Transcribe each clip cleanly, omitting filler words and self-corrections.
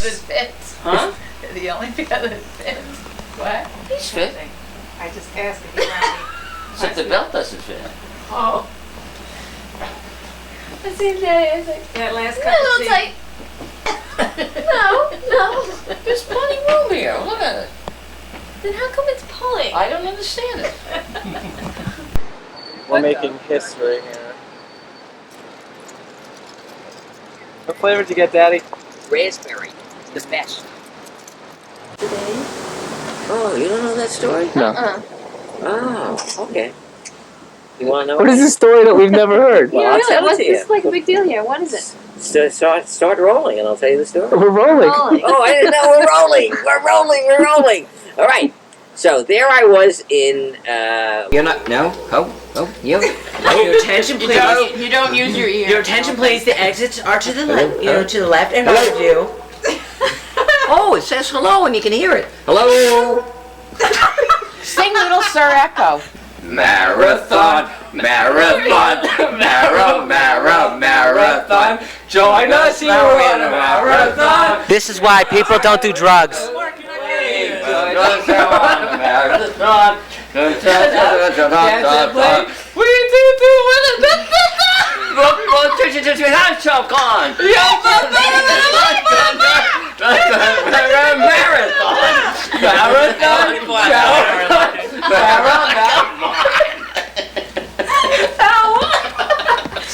That fits. Huh? The only pair that fits. What? He's fit. I just asked if you want Except the belt doesn't fit. Oh. I see that is like That last a cup of little tea. tight. No. There's plenty of room here. Look at it. Then how come it's pulling? I don't understand it. We're making history here. What flavor did you get, Daddy? Raspberry. It's the best. Oh, you don't know that story? No. Oh, okay. You want to know? What is this story that we've never heard? Well, I'll tell it to you. This is like a big deal here. What is it? Start rolling, and I'll tell you the story. We're rolling. Oh, I didn't know. We're rolling. We're rolling. We're rolling. All right. So there I was in. You're not. No. Oh. You. Your attention, please. You don't use your ear. Your attention, please. The exits are to the left. To the left and right of you. Oh, it says hello, and you can hear it. Hello. Sing Little Sir Echo. Marathon, marathon. Join us here on a marathon. This is why people don't do drugs.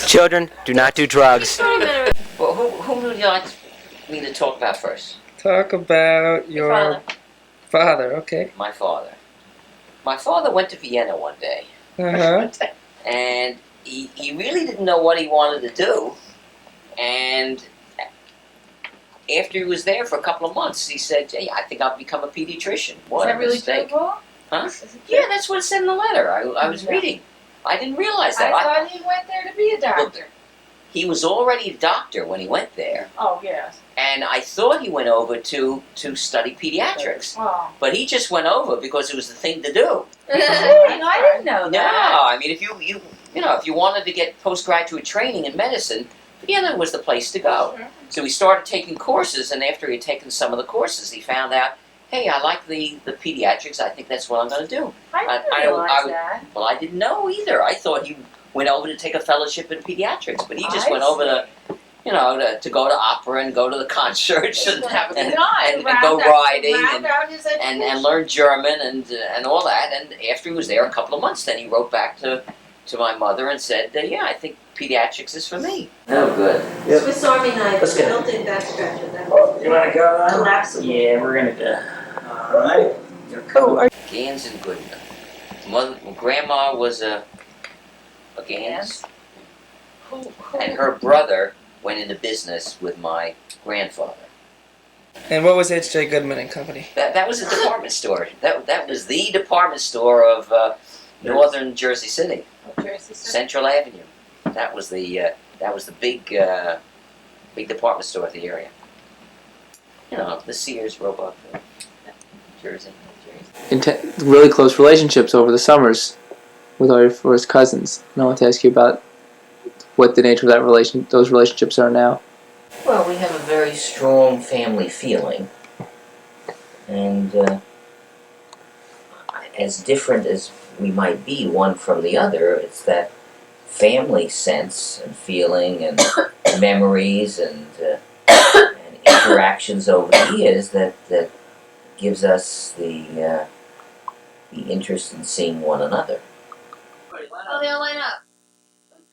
Children, do not do drugs. Well, who would you like me to talk about first? Talk about your father. Okay. My father. My father went to Vienna one day, Uh-huh. and he really didn't know what he wanted to do. And after he was there for a couple of months, he said, "Hey, I think I'll become a pediatrician." What a mistake. Huh? Yeah, that's what it said in the letter. I was reading. I didn't realize that. I thought he went there to be a doctor. He was already a doctor when he went there, Oh, yes. and I thought he went over to study pediatrics. Oh. But he just went over because it was the thing to do. I didn't know No, that. I mean, if you wanted to get postgraduate training in medicine, Vienna was the place to go. So he started taking courses, and after he had taken some of the courses, he found out, hey, I like the pediatrics. I think that's what I'm going to do. I didn't realize that. Well, I didn't know either. I thought he went over to take a fellowship in pediatrics, but he just went over to, to go to opera and go to the concerts and go riding and learn German and all that. And after he was there a couple of months, then he wrote back to my mother and said, yeah, I think pediatrics is for me. Oh, good. Yep. Swiss Army knife. Let's get I it. don't think that's stretching that. You want to go on? Collapsible. Yeah, we're going to go. All right. Gans and Goodman. Grandma was a Gans, and her brother went into business with my grandfather. And what was H.J. Goodman and Company? That was a department store. That was the department store of northern Jersey City, Central Avenue. That was the big department store of the area. The Sears, Roebuck, Jersey. Really close relationships over the summers with all your first cousins. And I want to ask you about what the nature of those relationships are now. Well, we have a very strong family feeling, and as different as we might be one from the other, it's that family sense and feeling and memories and interactions over the years that gives us the interest in seeing one another. Oh, they'll line up.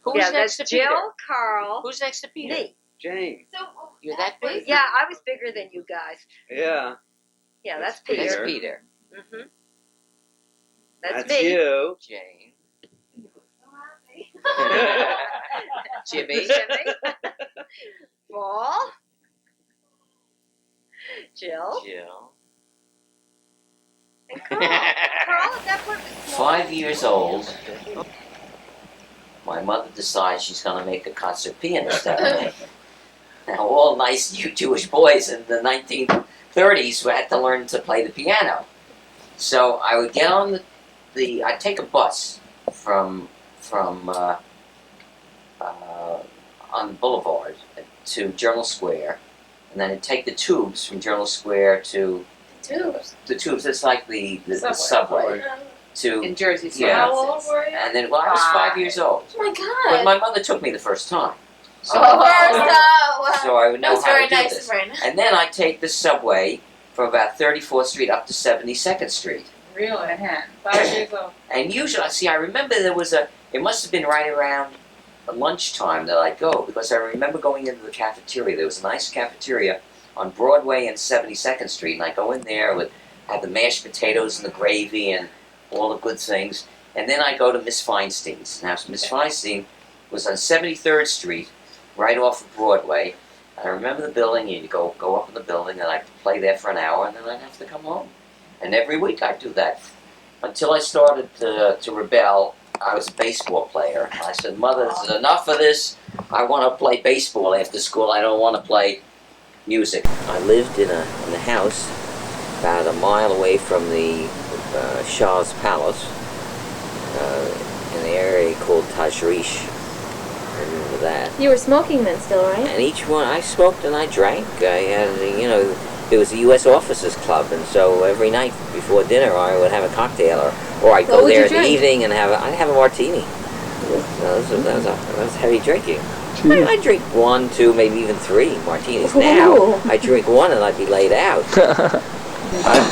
Who's Yeah, next that's to Peter? Jill, Carl, Who's next to Peter? me. Jane. So, You're that big? Yeah, I was bigger than you guys. Yeah. Yeah, that's Peter. That's Peter. Peter. Mm-hmm. That's me. you. Jane. Jimmy. Jimmy. Paul. Jill. Jill. And Carl. Carl at that point was small. 5 years old. My mother decides she's going to make a concert pianist out of me. Now, all nice Jewish boys in the 1930s had to learn to play the piano. So I would get on I'd take a bus from on the boulevard to Journal Square, and then I'd take the tubes from Journal Square to Tubes. the tubes. It's like the subway to In Jersey. Yeah. How old were you? and then I was 5 years old. Oh my But God. my mother took me the first time. So, So I would that know was how very to do nice this. of her. And then I take the subway from about 34th Street up to 72nd Street. Really? Manhattan. 5 years old. And usually, see, I remember it must have been right around lunchtime that I'd go, because I remember going into the cafeteria. There was a nice cafeteria on Broadway and 72nd Street, and I'd go in there with, have the mashed potatoes and the gravy and all the good things. And then I'd go to Miss Feinstein's. Now, Miss Feinstein was on 73rd Street, right off of Broadway. I remember the building, and you go up in the building, and I'd play there for an hour, and then I'd have to come home. And every week I'd do that. Until I started to rebel, I was a baseball player. I said, Mother, this is enough of this. I want to play baseball after school. I don't want to play music. I lived in a house about a mile away from the Shah's Palace, in the area called Tajrish. I remember that. You were smoking then still, right? And each one, I smoked and I drank. I had, it was a U.S. Officers Club, and so every night before dinner I would have a cocktail, or I'd go there in the evening and I'd have a martini. That was heavy drinking. I drink 1, 2, maybe even 3 martinis. Now I drink 1 and I'd be laid out.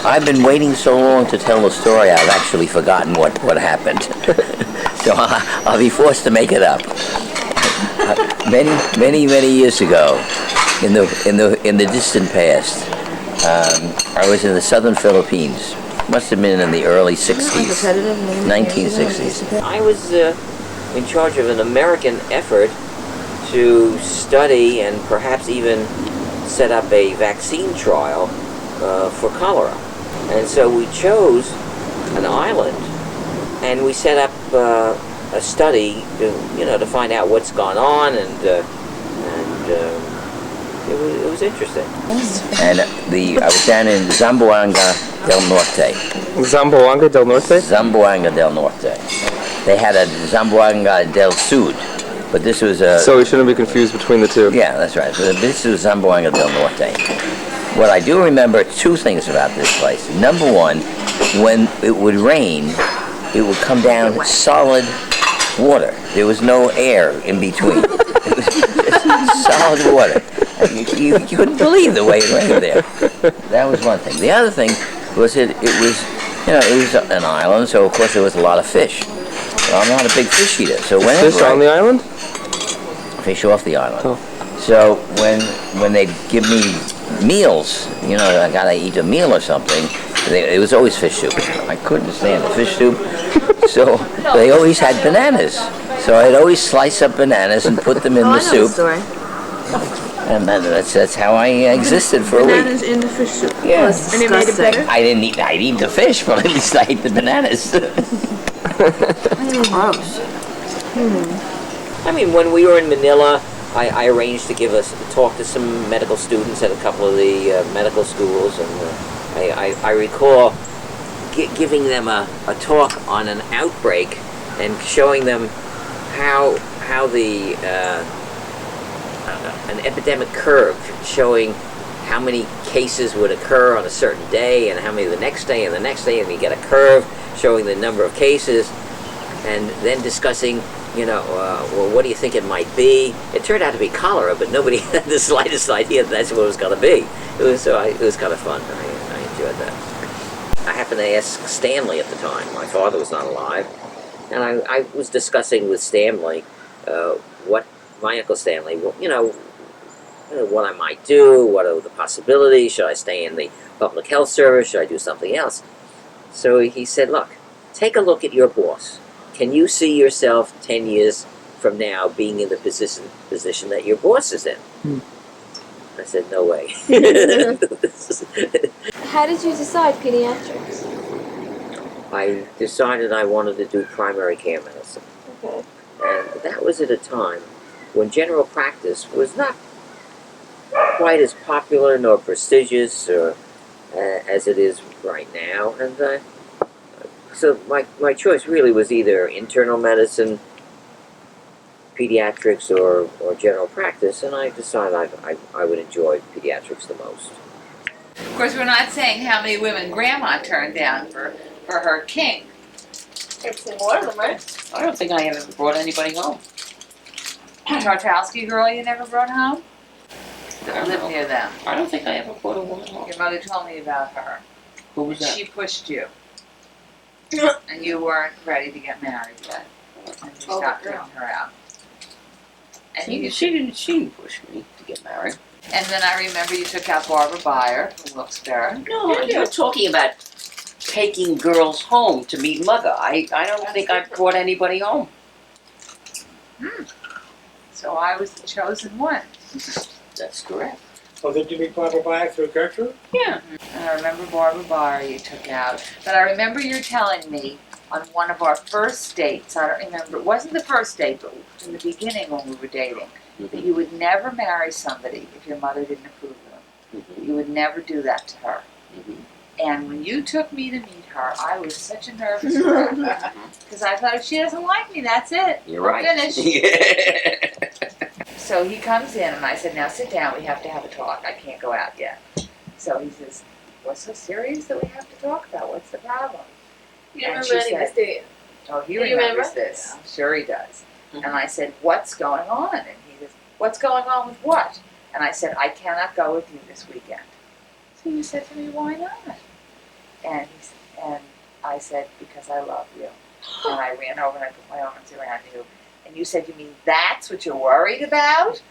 I've been waiting so long to tell the story, I've actually forgotten what happened. So I'll be forced to make it up. Many years ago, in the distant past, I was in the southern Philippines. Must have been in the early 60s, 1960s. I was in charge of an American effort to study and perhaps even set up a vaccine trial for cholera. And so we chose an island, and we set up a study to find out what's gone on, and it was interesting. And I was down in Zamboanga del Norte. Zamboanga del Norte? Zamboanga del Norte. They had a Zamboanga del Sud, but this was a... So we shouldn't be confused between the two. Yeah, that's right. So this was Zamboanga del Norte. What I do remember, 2 things about this place. Number 1, when it would rain, it would come down solid water. There was no air in between. It was solid water. You couldn't believe the way it rained there. That was one thing. The other thing was it was an island, so of course there was a lot of fish. Well, I'm not a big fish eater, so whenever Fish on the island? Fish off the island. Oh. So when they'd give me meals, I gotta eat a meal or something, it was always fish soup. I couldn't stand the fish soup, so they always had bananas. So I'd always slice up bananas and put them in the soup. And that's how I existed for a week. Bananas in the fish soup. Yeah. And it made it better? I'd eat the fish, but at least I ate the bananas. Gross. I mean, when we were in Manila, I arranged to talk to some medical students at a couple of the medical schools, and I recall giving them a talk on an outbreak and showing them how the an epidemic curve, showing how many cases would occur on a certain day and how many the next day and the next day, and you get a curve showing the number of cases, and then discussing, well, what do you think it might be? It turned out to be cholera, but nobody had the slightest idea that's what it was going to be. It was kind of fun. I enjoyed that. I happened to ask Stanley at the time. My father was not alive, and I was discussing with Stanley my Uncle Stanley, what I might do, what are the possibilities, should I stay in the public health service, should I do something else? So he said, look, take a look at your boss. Can you see yourself 10 years from now being in the position that your boss is in? I said, no way. How did you decide pediatrics? I decided I wanted to do primary care medicine. Okay. And that was at a time when general practice was not quite as popular nor prestigious as it is right now. And so my choice really was either internal medicine, pediatrics or general practice, and I decided I would enjoy pediatrics the most. Of course, we're not saying how many women Grandma turned down for her king. It's more of them, right? I don't think I ever brought anybody home. Tartowski girl you never brought home? I I don't lived know. near them. I don't think I ever brought a woman home. Your mother told me about her. Who was that? She pushed you. And you weren't ready to get married yet. And you stopped taking her out. And She didn't push me to get married. And then I remember you took out Barbara Byer from Wilkes-Barre. No, you're talking about taking girls home to meet mother. I don't think I brought anybody home. So I was the chosen one. That's correct. Well, did you meet Barbara Byer through Gertrude? Yeah. And I remember Barbara Byer you took out. But I remember you telling me on one of our first dates, I don't remember, it wasn't the first date, but in the beginning when we were dating, that you would never marry somebody if your mother didn't approve of them. You would never do that to her. And when you took me to meet her, I was such a nervous wreck. Because I thought if she doesn't like me, that's it. You're We're right. finished. So he comes in and I said, now sit down, we have to have a talk. I can't go out yet. So he says, what's so serious that we have to talk about? What's the problem? You And remember she any of this, said- do you? Oh, he Do you remembers remember? this. I'm sure he does. And I said, what's going on? And he says, what's going on with what? And I said, I cannot go with you this weekend. So you said to me, why not? And I said, because I love you. And I ran over and I put my arms around you. And you said, you mean that's what you're worried about?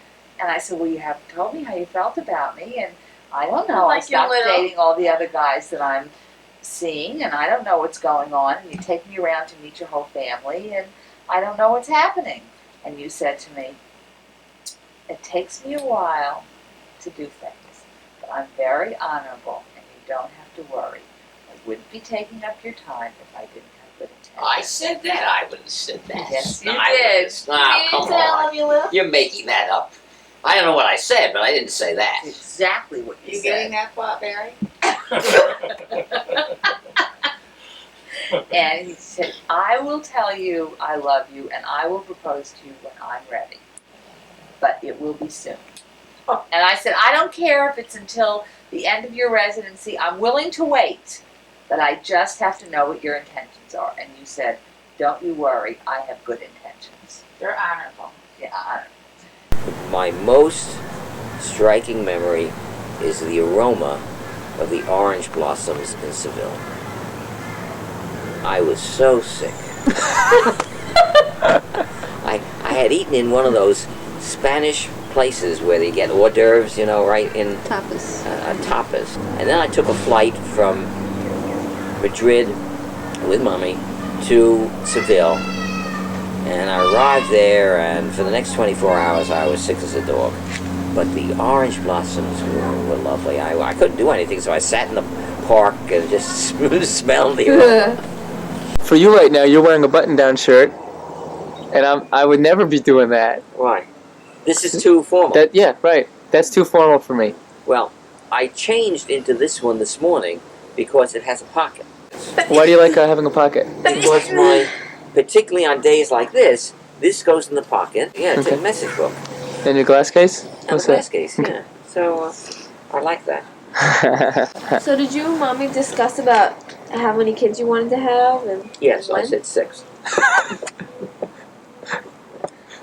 And I said, well, you haven't told me how you felt about me. And I don't know. I Like you're stopped little. dating all the other guys that I'm seeing, and I don't know what's going on. And you take me around to meet your whole family, and I don't know what's happening. And you said to me, it takes me a while to do things, but I'm very honorable, and you don't have to worry. I wouldn't be taking up your time if I didn't have good intentions. I said that. I wouldn't have said that. Yes, you No, I did. wouldn't. No, come Tell on. them you live. You're making that up. I don't know what I said, but I didn't say that. That's exactly what you You said. getting that plot, Barry? And he said, I will tell you I love you, and I will propose to you when I'm ready. But it will be soon. And I said, I don't care if it's until the end of your residency. I'm willing to wait, but I just have to know what your intentions are. And you said, don't you worry, I have good intentions. They're honorable. Yeah, I My most striking memory is the aroma of the orange blossoms in Seville. I was so sick. I had eaten in one of those Spanish places where they get hors d'oeuvres, you know, right in Tapas. tapas. And then I took a flight from Madrid with Mommy to Seville. And I arrived there, and for the next 24 hours I was sick as a dog. But the orange blossoms were lovely. I couldn't do anything, so I sat in the park and just smelled the aroma. For you right now, you're wearing a button-down shirt, and I would never be doing that. Why? This is too formal. Yeah, right. That's too formal for me. Well, I changed into this one this morning because it has a pocket. Why do you like having a pocket? Because particularly on days like this goes in the pocket. Yeah, it's Okay. a message book. In your glass case? And a glass case, yeah. So, I like that. So did you and Mommy discuss about how many kids you wanted to have? And Yes, I when? said 6.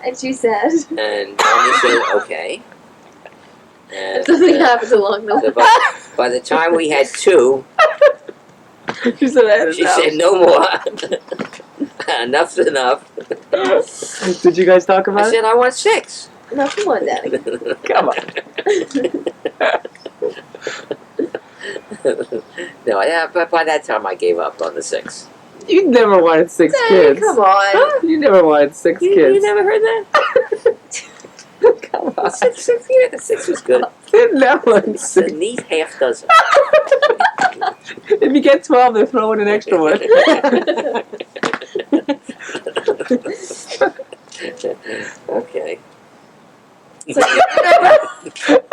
And she said, And Mommy said, okay. And something happened along the so way. by the time we had 2, She said that. she said, no more. Enough's enough. Did you guys talk I about it? said, I want 6. No, come on, Daddy. Come on. No, yeah, but by that time I gave up on the 6. You never wanted 6 Daddy, kids. come on. You never wanted 6 You kids. never heard that? Come on. 6, yeah, 6 was good. You never wanted It's a 6. neat half dozen. If you get 12, they'll throw in an extra one. Okay. So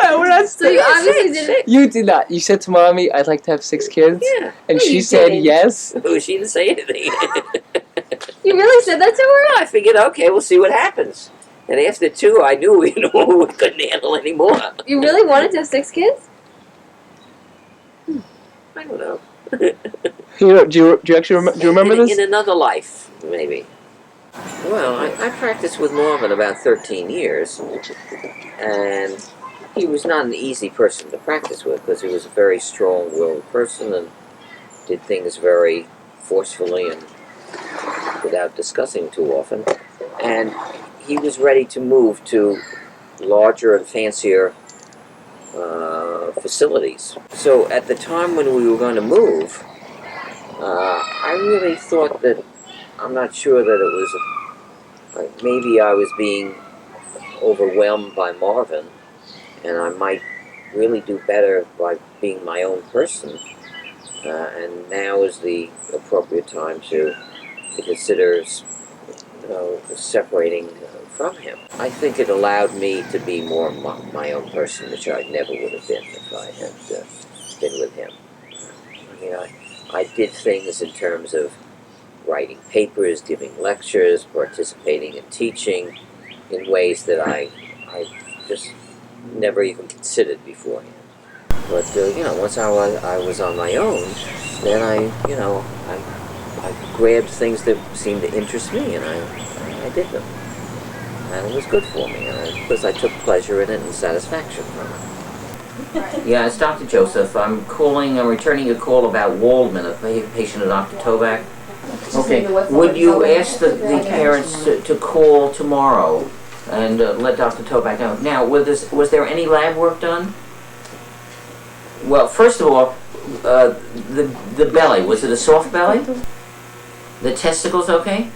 We're not So you obviously didn't. You did not. You said to Mommy, I'd like to have 6 kids. Yeah. And No, she you said didn't. yes. Oh, she didn't say anything. You really said that to her? I figured, okay, we'll see what happens. And after 2, I knew we couldn't handle anymore. You really wanted to have 6 kids? I don't know. You know, do you actually do you remember this? In another life, maybe. Well, I practiced with Marvin about 13 years, and he was not an easy person to practice with because he was a very strong-willed person and did things very forcefully and without discussing too often. And he was ready to move to larger and fancier facilities. So at the time when we were going to move, I really thought that, I'm not sure that it was, maybe I was being overwhelmed by Marvin, and I might really do better by being my own person. And now is the appropriate time to consider, separating from him. I think it allowed me to be more my own person, which I never would have been if I had been with him. I mean, I did things in terms of writing papers, giving lectures, participating in teaching in ways that I just never even considered beforehand. But once I was on my own, then I grabbed things that seemed to interest me, and I did them. And it was good for me, because I took pleasure in it and satisfaction from it. Yeah, it's Dr. Joseph. I'm returning a call about Waldman, a patient of Dr. Toback. Okay, would you ask the parents to call tomorrow and let Dr. Toback know? Now, was there any lab work done? Well, first of all, the belly, was it a soft belly? The testicles okay?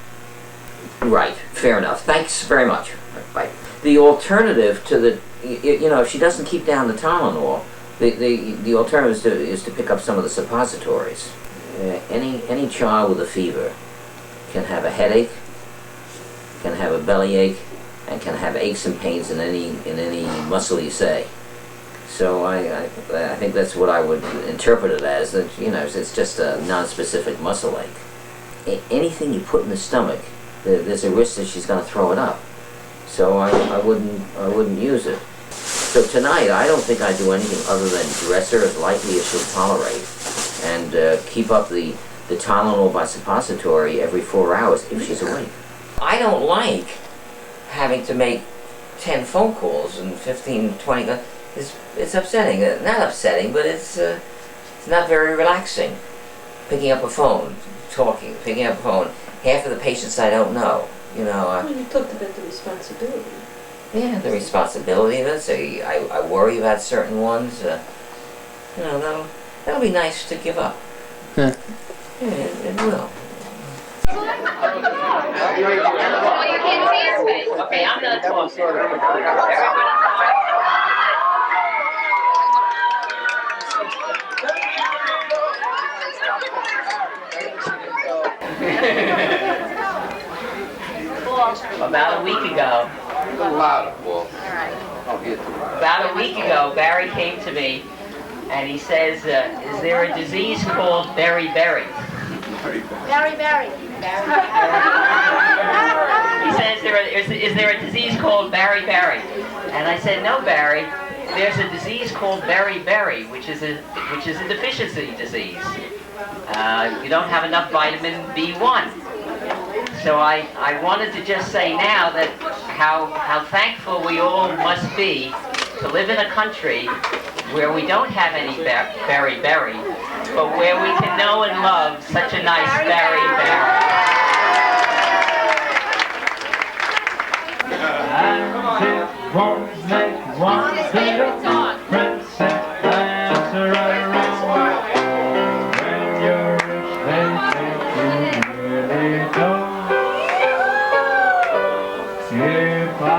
Right, fair enough. Thanks very much. Bye. The alternative to the, if she doesn't keep down the Tylenol, the alternative is to pick up some of the suppositories. Any child with a fever can have a headache, can have a bellyache, and can have aches and pains in any muscle you say. So I think that's what I would interpret it as. That it's just a non-specific muscle ache. Anything you put in the stomach, there's a risk that she's going to throw it up. So I wouldn't use it. So tonight I don't think I'd do anything other than dress her as lightly as she'll tolerate, and keep up the Tylenol by suppository every 4 hours if she's awake. I don't like having to make 10 phone calls and 15, 20. It's upsetting. Not upsetting, but it's not very relaxing. Picking up a phone, talking, picking up a phone. Half of the patients I don't know. Well, you talked about the responsibility. Yeah, the responsibility of it. So I worry about certain ones. That'll be nice to give up. Yeah. Yeah, it will. Okay, I'm not talking. About a week ago. About a week ago, Barry came to me and he says, is there a disease called beriberi? Berry. He says, is there a disease called beriberi? And I said, no, Barry. There's a disease called beriberi, which is a deficiency disease. You don't have enough vitamin B1. So I wanted to just say now that how thankful we all must be to live in a country where we don't have any beriberi, but where we can know and love such a nice beriberi. Won't make one bit of difference if answer right or wrong. When you're rich, they think you really don't. If I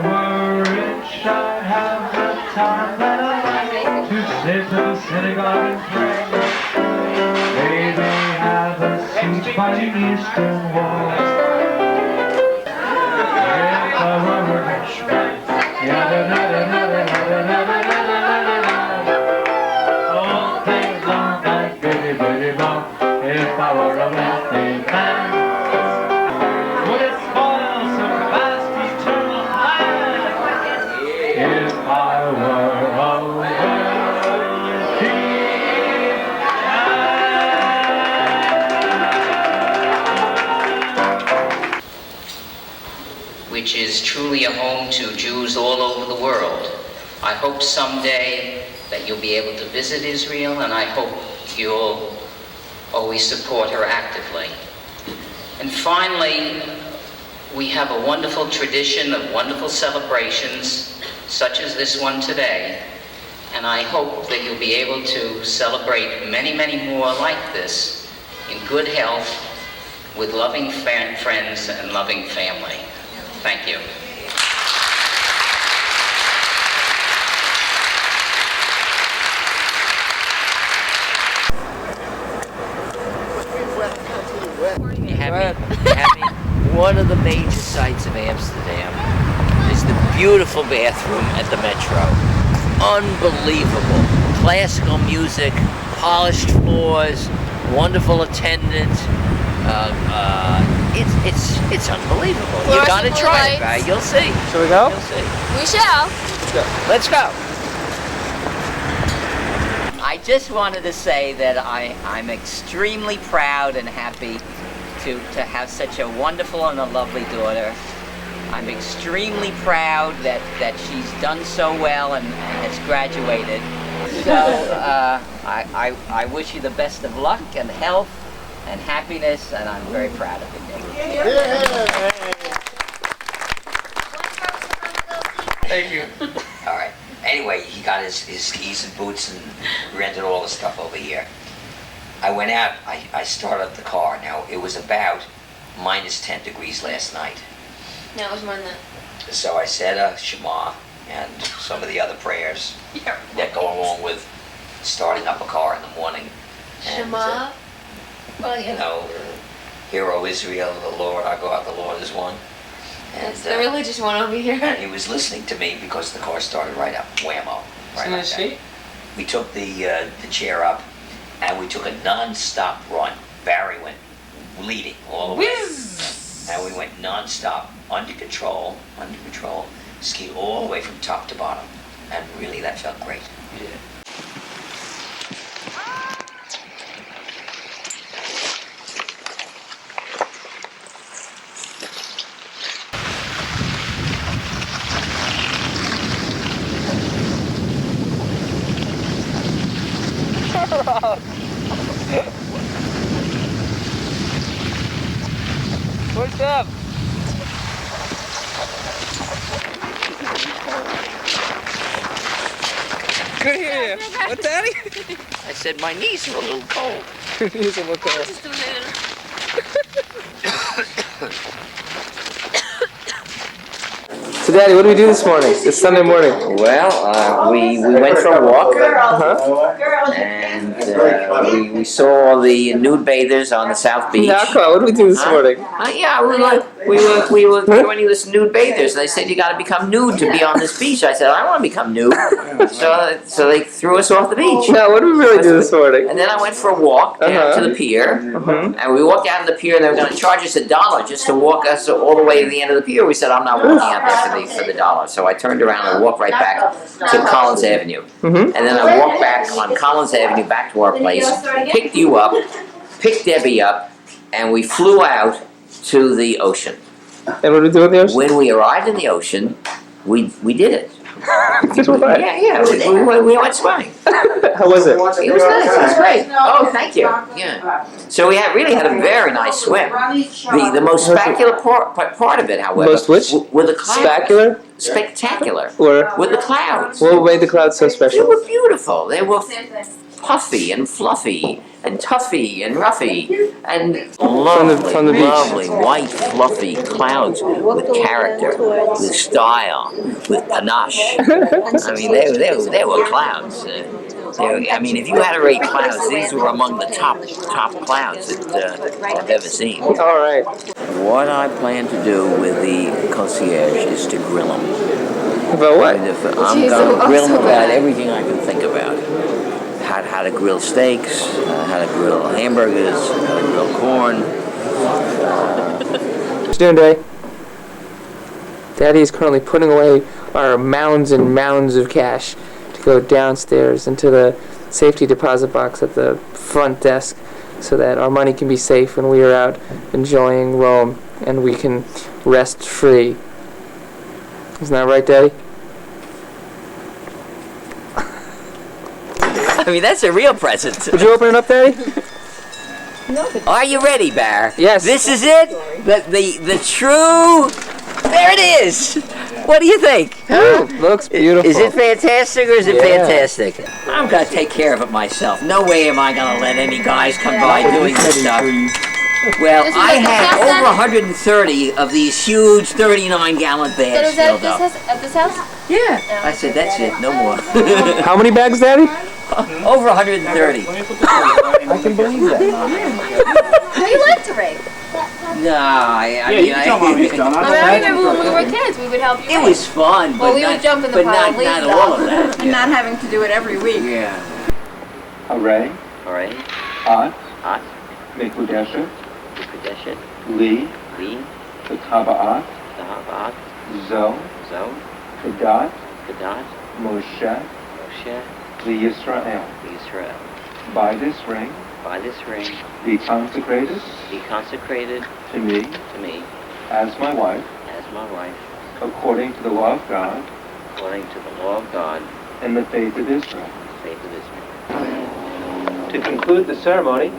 were rich, I'd have the time that I like to sit in the synagogue and pray. Maybe have a seat by the eastern wall. If I were a rich man. All things long like bitty bong. If I were a wealthy man, would it spoil so fast eternal is truly a home to Jews all over the world. I hope someday that you'll be able to visit Israel, and I hope you'll always support her actively. And finally, we have a wonderful tradition of wonderful celebrations, such as this one today, and I hope that you'll be able to celebrate many, many more like this in good health, with loving friends and loving family. Thank you. One of the major sights of Amsterdam is the beautiful bathroom at the Metro. Unbelievable. Classical music, polished floors, wonderful attendance. It's unbelievable. You gotta try it, right? You'll see. Shall we go? You'll see. We shall. Let's go. I just wanted to say that I'm extremely proud and happy to have such a wonderful and a lovely daughter. I'm extremely proud that she's done so well and has graduated. So I wish you the best of luck and health and happiness, and I'm very proud of you, Nick. Thank you. All right. Anyway, he got his skis and boots and rented all the stuff over here. I went out, I started up the car. Now, it was about minus 10 degrees last night. No, it was more than that. So I said a Shema and some of the other prayers that go along with starting up a car in the morning. And, Shema? well, you know, Hear, O Israel, the Lord our God, the Lord is one. And, That's the religious one over here. and he was listening to me because the car started right up, whammo, right like that. We took the chair up, and we took a non-stop run. Barry went leading all the way. And we went non-stop, under control, skied all the way from top to bottom. And really, that felt great. Yeah. What's up? Good here. What, Daddy? I said my knees are a little cold. Knees are a little cold. So, Daddy, what did we do this morning? This Sunday morning? Well, we went for a walk, and we saw all the nude bathers on the South Beach. Now, what did we do this morning? Yeah, we were joining this nude bathers. They said you got to become nude to be on this beach. I said I don't want to become nude, so they threw us off the beach. Now, what did we really do this morning? And then I went for a walk down to the pier, and we walked down to the pier, and they were going to charge us $1 just to walk us all the way to the end of the pier. We said I'm not walking out there for the $1. So I turned around and walked right back to Collins Avenue. And then I walked back on Collins Avenue back to our place, picked you up, picked Debbie up, and we flew out to the ocean. And what did we do in the ocean? When we arrived in the ocean, we did it. Did we? Yeah, we went swimming. How was it? It was nice. It was great. Oh, thank you. Yeah. So we really had a very nice swim. The most spectacular part of it, however, Most which? were the clouds. Spectacular? Spectacular. Or With the clouds. what made the clouds so They special? were beautiful. They were puffy and fluffy and tuffy and ruffy and lovely, from the beach. lovely white fluffy clouds with character, with style, with panache. I mean, they were clouds. I mean, if you had to rate clouds, these were among the top clouds that I've ever seen. All right. What I plan to do with the concierge is to grill them. About what? I'm going to grill them about everything I can think about. How to grill steaks, how to grill hamburgers, how to grill corn. What you doing, Daddy? Daddy is currently putting away our mounds and mounds of cash to go downstairs into the safety deposit box at the front desk so that our money can be safe when we are out enjoying Rome and we can rest free Isn't that right, Daddy? I mean, that's a real present. Would you open it up, Daddy? Are you ready, Bear? Yes. This is it? The true... There it is! What do you think? Oh, looks beautiful. Is it fantastic or is it Yeah. fantastic? I'm gonna take care of it myself. No way am I gonna let any guys come by doing this stuff. Well, I had over 130 of these huge 39-gallon bags filled up. At this house? Yeah. I said, that's it, no more. How many bags, Daddy? Over 130. I can believe that. How do you like to rake? No, I remember when we were kids, we would help you. It was fun, Well, but we not, would jump in the but pile not, of leaves, not though. all of that. And not having to do it every week. Yeah. Array, All right. At, Hot. Mekudeshet, Kadeshet. Li, Lee. Tabaat, Dahabat. Zo, Zo. Kadat, Kadat. Moshe, Moshe. Yisrael. Israel. By this ring, By this ring, be consecrated be consecrated to me to me as my wife, as my wife, according to the law of God according to the law of God, and the faith of Israel. faith of Israel. To conclude the ceremony,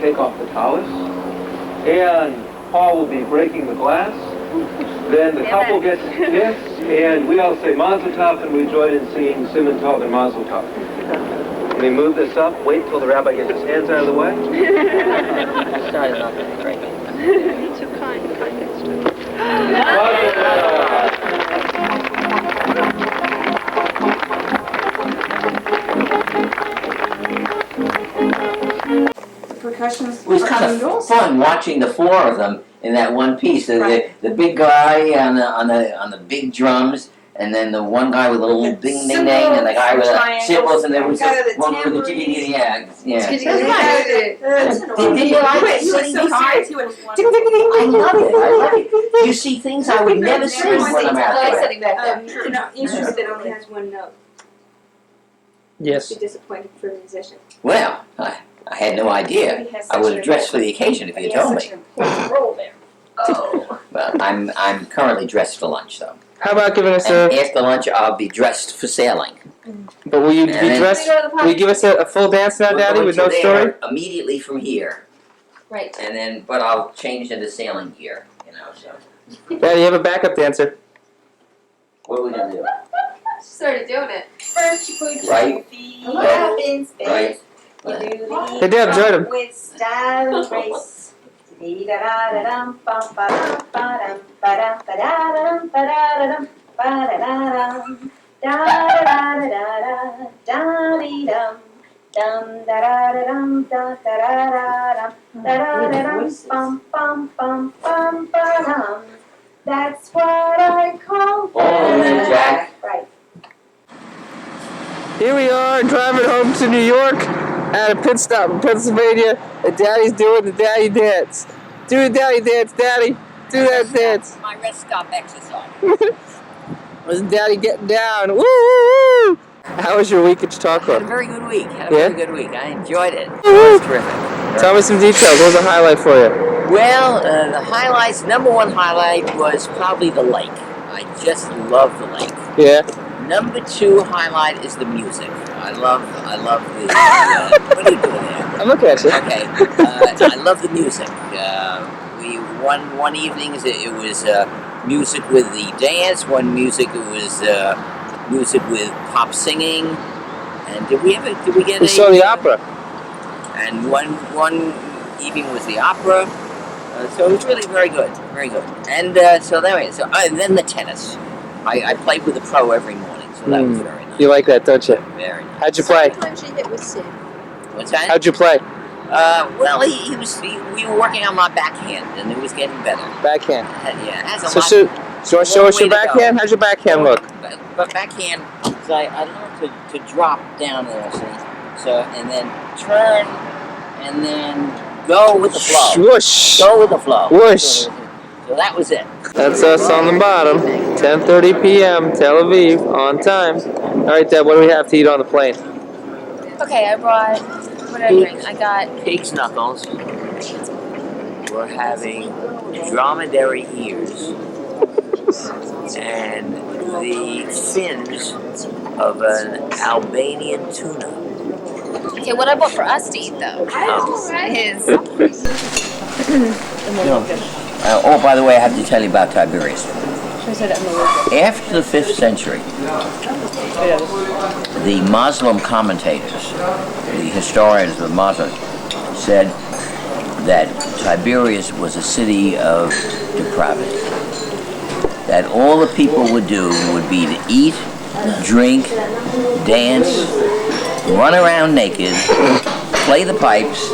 take off the tallis, and Paul will be breaking the glass. Then the couple gets gifts, and we all say Mazel Tov, and we join in singing Simon Tov and Mazel Tov. We move this up, wait till the rabbi gets his hands out of the way. Sorry, not that great. Too kind extra. Percussionist. It was kind of fun watching the four of them in that one piece. The big guy on the big drums, and then the one guy with a little ding ding ding, and the guy with the cymbals, and there was one with the jiggy yeah. Did you Did you like it? I love it. You see things I would never see when I'm out there. Instrument that only has one note. Yes. Be disappointed for a musician. Well, I had no idea. I would have dressed for the occasion if you told me. Role there. Oh. Well, I'm currently dressed for lunch, though. How about giving us And a? after lunch, I'll be dressed for sailing. But will you be And then- dressed? Will you give us a full dance now, We're Daddy, going with to no there story? Immediately from here, Right. and then but I'll change into sailing gear. So Daddy, you have a backup dancer. what are we gonna do? She started doing it. First you put Right. your feet up in space. Right. You do the Hey, Deb, join him. with style and grace. Dee-da-da-da-dum, bum-ba-dum, ba-dum, ba-dum, ba-da-da-dum, ba-da-da-dum, ba-da-da-dum. Da-da-da-da-da-da, da-dee-dum. Dum da-da-da-dum, da-da-da-da-dum, da-da-da-dum, bum-bum-bum-bum-ba-dum. That's what I call Oh, Jack. Right. Here we are driving home to New York at a pit stop in Pennsylvania, and Daddy's doing the Daddy dance. Do the Daddy dance, Daddy. Do that dance. My rest stop exercise. Wasn't Daddy getting down? Woo, woo, woo. How was your week at I had a Chautauqua? very good week. I enjoyed it. It Woo. was terrific. Tell me some details. What was the highlight for you? Well, the highlights. Number one highlight was probably the lake. I just love the lake. Yeah. Number two highlight is the music. I love the. What are you doing there? I'm looking at you. Okay, I love the music. We one evening it was music with the dance. One music it was music with pop singing. And did we get? We saw the opera. And one evening was the opera. So it was really very good, very good. And and then the tennis. I played with a pro every morning, so that was very nice. You like that, don't you? Very nice. How'd you play? What's that? How'd you play? Well, we were working on my backhand, and it was getting better. Backhand. Yeah, it has a So, lot. do you want to show us way your to go. backhand? How's your backhand look? But backhand, so I learned to drop down there, see? So, and then turn, and then go with the flow. Whoosh. Go with the flow. Whoosh. So that was it. That's us on the bottom. 10:30 p.m. Tel Aviv, on time. All right, Deb, what do we have to eat on the plane? Okay, I brought. What did I bring? I got. Pig's knuckles. We're having dromedary ears. and the fins of an Albanian tuna. Okay, what I bought for us to eat though is Oh, by the way, I have to tell you about Tiberius. After the 5th century, the Muslim commentators, the historians of Muslim, said that Tiberias was a city of depravity. That all the people would do would be to eat, drink, dance, run around naked, play the pipes,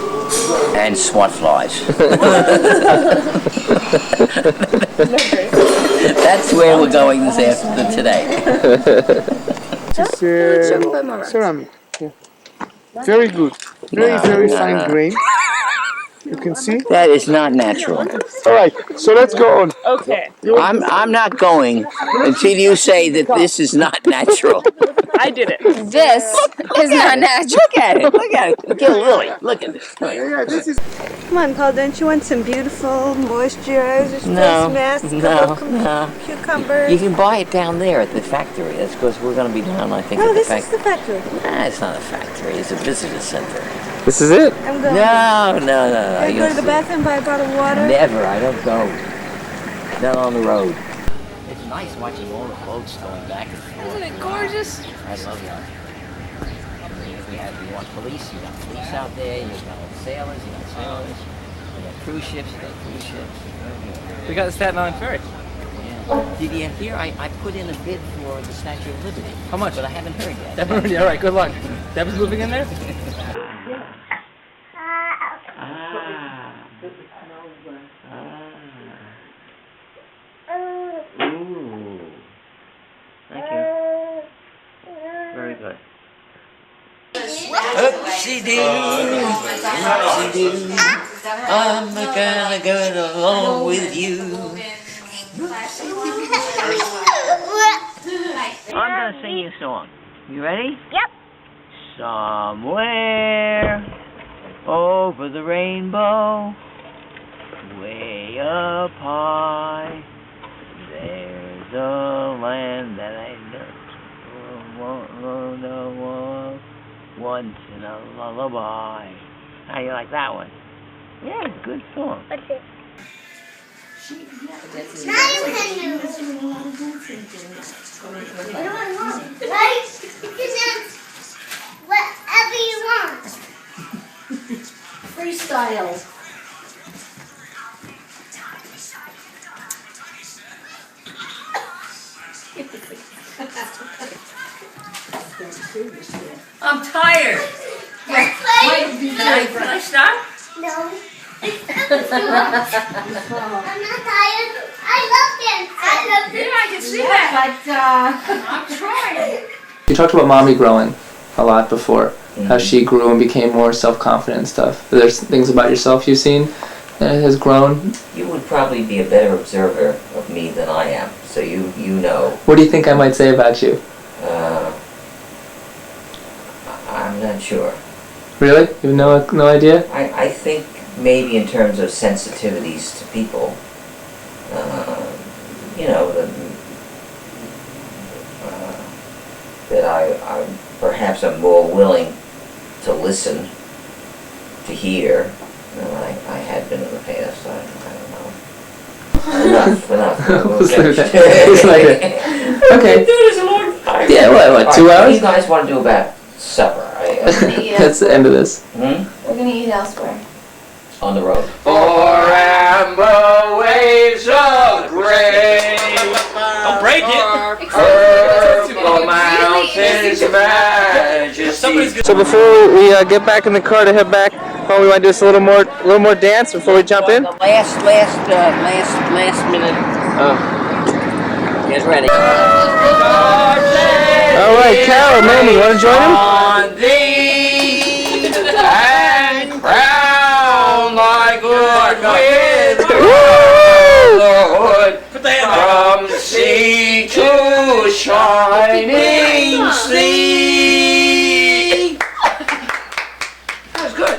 and swat flies. That's where we're going this afternoon today. Ceramic. Yeah. Very good. Very fine grain. You can see. That is not natural. All right, so let's go on. Okay. I'm not going until you say that this is not natural. I did it. this is not natural. Look at it. Look at it. Look at Lily. Look at this. Yeah, this is. Come on, Paul, don't you want some beautiful moisturizer, No, face mask, no. cucumber? You can buy it down there at the factory. That's because we're going to be down, I think, No, at the this is factory. the factory. Nah, it's not a factory. It's a visitor center. This is it? I'm going. No. Can I You'll go to the see. bathroom, buy a bottle of water? Never. I don't go. Not on the road. It's nice watching all the boats going back and forth. Isn't it gorgeous? I love that. You want police, you got police out there, you got sailors, you got sailors, you got cruise ships, you got cruise ships. We got the Staten Island Ferry. Yeah. Did you hear? I put in a bid for the Statue of Liberty. How much? But I haven't heard yet. Definitely. All right, good luck. Devin's moving in there? Ooh. Thank you. Very good. Oopsie-doo, oopsie-doo, I'm gonna go along with you. I'm gonna sing you a song. You ready? Yep. Somewhere over the rainbow, way up high, there's a land that I won't know once in a lullaby. How you like that one? Yeah, it's a good song. What's it? Right? You can dance whatever you want. Freestyle. I'm tired. Can I stop? No. I'm not tired. I love dance. I love dance. Yeah, I can see that. But I'm trying. You talked about mommy growing a lot before, how she grew and became more self-confident and stuff. There's things about yourself you've seen that has grown. You would probably be a better observer of me than I am, so you know. What do you think I might say about you? I'm not sure. Really? You have no idea? I think maybe in terms of sensitivities to people, that I perhaps am more willing to listen, to hear, than I had been in the past. I don't know. Enough. Let's leave that. Let's leave it. Okay. Do this a long time. Yeah, what, 2 What hours? do you guys want to do about supper? That's the end of this. We're gonna eat elsewhere. On the road. For amber waves of grain. Don't break it. Purple mountains, majesty. So before we get back in the car to head back home, we want to do just a little more dance before we jump in. The last minute. Get ready. All right, Carol, Mamie, you want to join him? On thee and crown thy good with Lord, from sea to shining sea. That was good.